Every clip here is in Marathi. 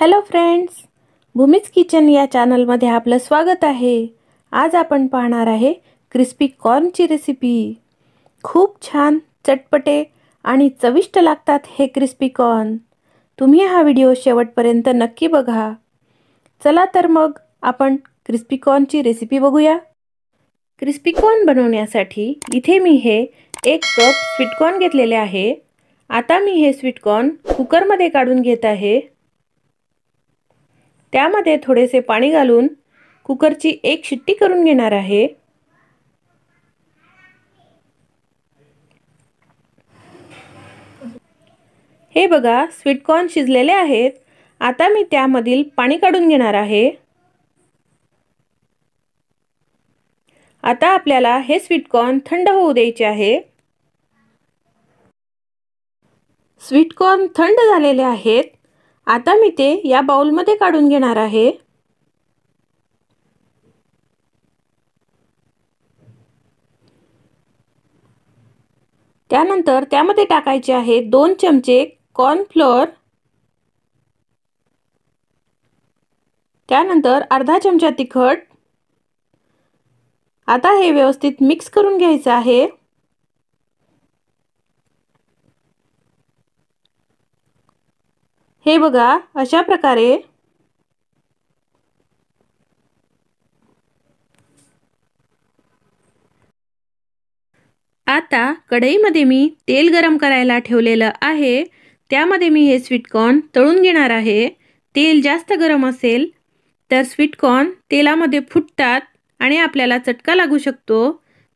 हॅलो फ्रेंड्स, भूमीज किचन या चॅनलमध्ये आपलं स्वागत आहे। आज आपण पाहणार आहे क्रिस्पी कॉर्नची रेसिपी। खूप छान, चटपटे आणि चविष्ट लागतात हे क्रिस्पी कॉर्न। तुम्ही हा व्हिडिओ शेवटपर्यंत नक्की बघा। चला तर मग आपण क्रिस्पी कॉर्नची रेसिपी बघूया। क्रिस्पी कॉर्न बनवण्यासाठी इथे मी हे 1 कप स्वीट कॉर्न घेतलेले आहे। आता मी हे स्वीट कॉर्न कुकरमध्ये काढून घेत आहे। त्यामध्ये थोडेसे पाणी घालून कुकरची 1 शिट्टी करून घेणार आहे। हे बघा, स्वीट कॉर्न शिजलेले आहेत। आता मी त्यामधील पाणी काढून घेणार आहे। आता आपल्याला हे स्वीट कॉर्न थंड होऊ द्यायचे आहे। स्वीट कॉर्न थंड झालेले आहेत। आता मी ते या बाउलमध्ये काढून घेणार आहे। त्यानंतर त्यामध्ये टाकायचे आहे 2 चमचे कॉर्न फ्लोअर, त्यानंतर अर्धा चमचा तिखट। आता हे व्यवस्थित मिक्स करून घ्यायचे आहे। हे बघा, अशा प्रकारे आता कढईमध्ये मी तेल गरम करायला ठेवलेलं आहे। त्यामध्ये मी हे स्वीट कॉर्न तळून घेणार आहे। तेल जास्त गरम असेल तर स्वीट कॉर्न तेलामध्ये फुटतात आणि आपल्याला चटका लागू शकतो।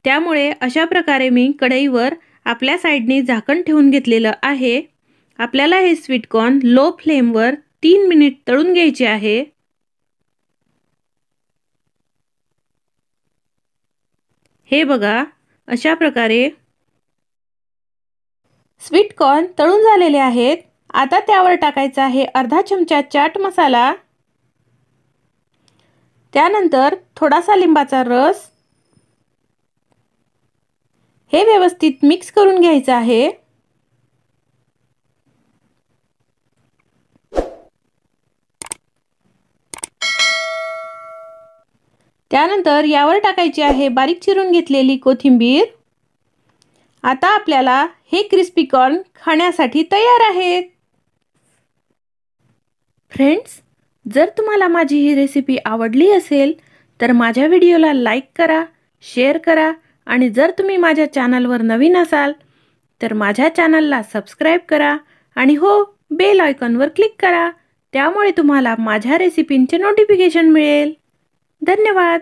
त्यामुळे अशा प्रकारे मी कढईवर आपल्या साइडने झाकण ठेवून घेतलेलं आहे। आपल्याला हे स्वीट कॉर्न लो फ्लेमवर 3 मिनिट तळून घ्यायचे आहे। हे बघा, अशा प्रकारे स्वीट कॉर्न तळून झालेले आहेत। आता त्यावर टाकायचा आहे अर्धा चमचा चाट मसाला, त्यानंतर थोडासा लिंबाचा रस। हे व्यवस्थित मिक्स करून घ्यायचे आहे। त्यानंतर यावर टाकायची आहे बारीक चिरून घेतलेली कोथिंबीर। आता आपल्याला हे क्रिस्पी कॉर्न खाण्यासाठी तयार आहेत। फ्रेंड्स, जर तुम्हाला माझी ही रेसिपी आवडली असेल तर माझ्या व्हिडिओला लाईक करा, शेअर करा आणि जर तुम्ही माझ्या चॅनलवर नवीन असाल तर माझ्या चॅनलला सबस्क्राइब करा आणि हो, बेल आयकॉनवर क्लिक करा। त्यामुळे तुम्हाला माझ्या रेसिपींचे नोटिफिकेशन मिळेल। धन्यवाद।